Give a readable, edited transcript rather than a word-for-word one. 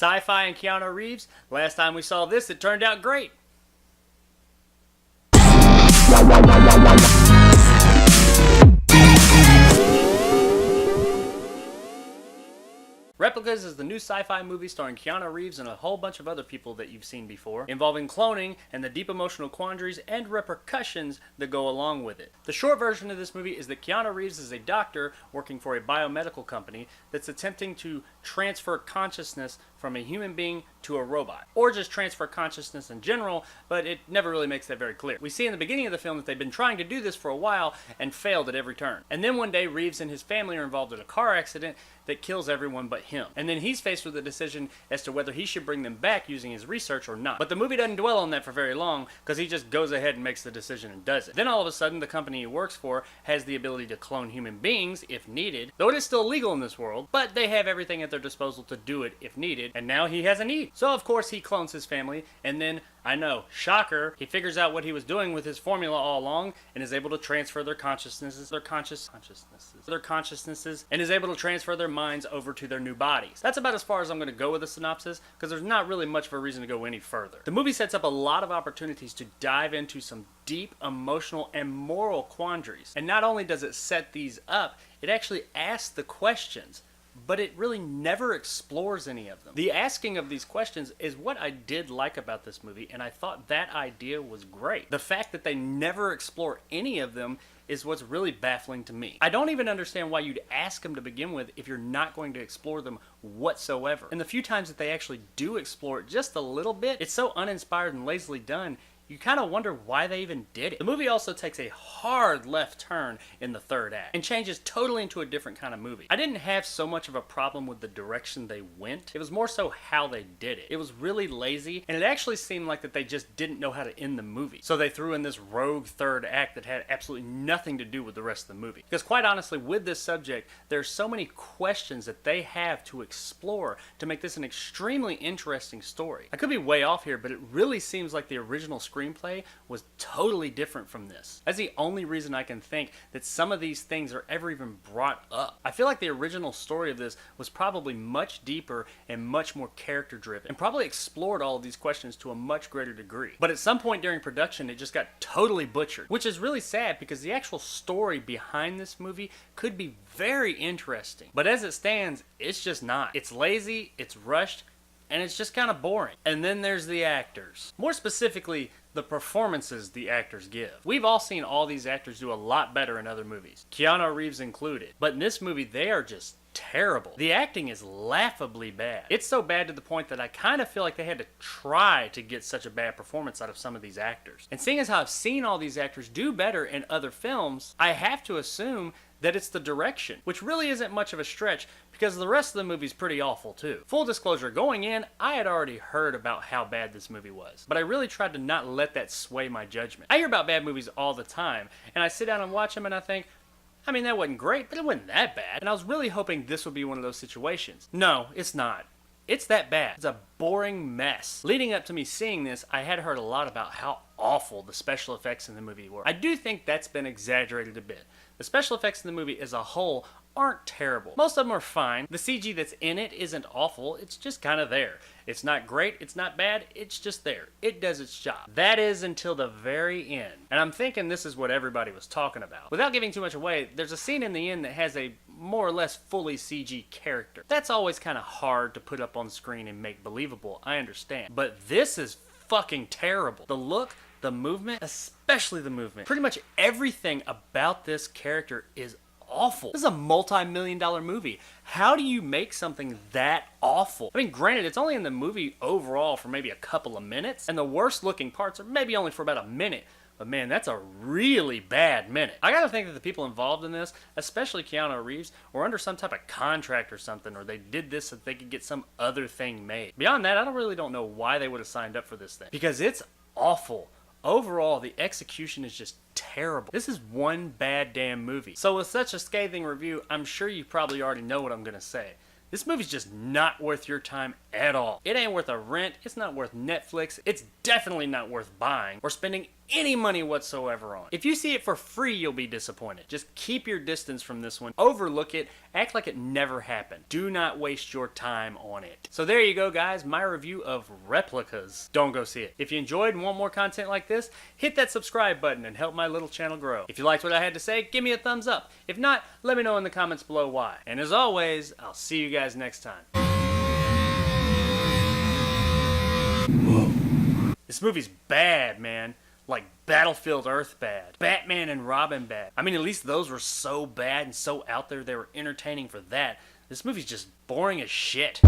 Sci Fi and Keanu Reeves. Last time we saw this, it turned out great. Replicas is the new sci-fi movie starring Keanu Reeves and a whole bunch of other people that you've seen before, involving cloning and the deep emotional quandaries and repercussions that go along with it. The short version of this movie is that Keanu Reeves is a doctor working for a biomedical company that's attempting to transfer consciousness from a human being to a robot, or just transfer consciousness in general, but it never really makes that very clear. We see in the beginning of the film that they've been trying to do this for a while and failed at every turn. And then one day Reeves and his family are involved in a car accident that kills everyone but him. And then he's faced with a decision as to whether he should bring them back using his research or not. But the movie doesn't dwell on that for very long, because he just goes ahead and makes the decision and does it. Then all of a sudden the company he works for has the ability to clone human beings if needed, though it is still illegal in this world, but they have everything at their disposal to do it if needed, and now he has a need. So of course he clones his family, and then, I know, shocker, he figures out what he was doing with his formula all along and is able to transfer their consciousnesses, and is able to transfer their minds over to their new bodies. That's about as far as I'm going to go with the synopsis, because there's not really much of a reason to go any further. The movie sets up a lot of opportunities to dive into some deep emotional and moral quandaries. And not only does it set these up, it actually asks the questions, but it really never explores any of them. The asking of these questions is what I did like about this movie, and I thought that idea was great. The fact that they never explore any of them is what's really baffling to me. I don't even understand why you'd ask them to begin with if you're not going to explore them whatsoever. And the few times that they actually do explore it just a little bit, it's so uninspired and lazily done, you kind of wonder why they even did it. The movie also takes a hard left turn in the third act and changes totally into a different kind of movie. I didn't have so much of a problem with the direction they went. It was more so how they did it. It was really lazy, and it actually seemed like that they just didn't know how to end the movie. So they threw in this rogue third act that had absolutely nothing to do with the rest of the movie. Because quite honestly, with this subject, there's so many questions that they have to explore to make this an extremely interesting story. I could be way off here, but it really seems like the original screenplay was totally different from this. That's the only reason I can think that some of these things are ever even brought up. I feel like the original story of this was probably much deeper and much more character driven, and probably explored all of these questions to a much greater degree. But at some point during production, it just got totally butchered, which is really sad because the actual story behind this movie could be very interesting. But as it stands, it's just not. It's lazy, it's rushed, and it's just kind of boring. And then there's the actors. More specifically, the performances the actors give. We've all seen all these actors do a lot better in other movies, Keanu Reeves included. But in this movie, they are just terrible. The acting is laughably bad. It's so bad to the point that I kind of feel like they had to try to get such a bad performance out of some of these actors. And seeing as how I've seen all these actors do better in other films, I have to assume that it's the direction, which really isn't much of a stretch because the rest of the movie's pretty awful too. Full disclosure, going in, I had already heard about how bad this movie was, but I really tried to not let that sway my judgment. I hear about bad movies all the time, and I sit down and watch them and I think, I mean, that wasn't great, but it wasn't that bad. And I was really hoping this would be one of those situations. No, it's not. It's that bad. It's a boring mess. Leading up to me seeing this, I had heard a lot about how awful the special effects in the movie were. I do think that's been exaggerated a bit. The special effects in the movie as a whole aren't terrible. Most of them are fine. The CG that's in it isn't awful. It's just kind of there. It's not great. It's not bad. It's just there. It does its job. That is until the very end. And I'm thinking this is what everybody was talking about. Without giving too much away, there's a scene in the end that has a more or less fully CG character. That's always kind of hard to put up on screen and make believable. I understand. But this is fucking terrible. The look, the movement, especially the movement. Pretty much everything about this character is awful. This is a multi-million-dollar movie. How do you make something that awful? I mean, granted, it's only in the movie overall for maybe a couple of minutes, and the worst looking parts are maybe only for about a minute. But man, that's a really bad minute. I gotta think that the people involved in this, especially Keanu Reeves, were under some type of contract or something, or they did this so that they could get some other thing made. Beyond that, I really don't know why they would have signed up for this thing, because it's awful. Overall, the execution is just terrible. This is one bad damn movie. So with such a scathing review, I'm sure you probably already know what I'm gonna say. This movie's just not worth your time at all. It ain't worth a rent, it's not worth Netflix, it's definitely not worth buying or spending any money whatsoever on. If you see it for free, you'll be disappointed. Just keep your distance from this one. Overlook it. Act like it never happened. Do not waste your time on it. So there you go, guys. My review of Replicas. Don't go see it. If you enjoyed and want more content like this, hit that subscribe button and help my little channel grow. If you liked what I had to say, give me a thumbs up. If not, let me know in the comments below why. And as always, I'll see you guys next time. Whoa. This movie's bad, man. Like Battlefield Earth bad. Batman and Robin bad. I mean, at least those were so bad and so out there they were entertaining for that. This movie's just boring as shit.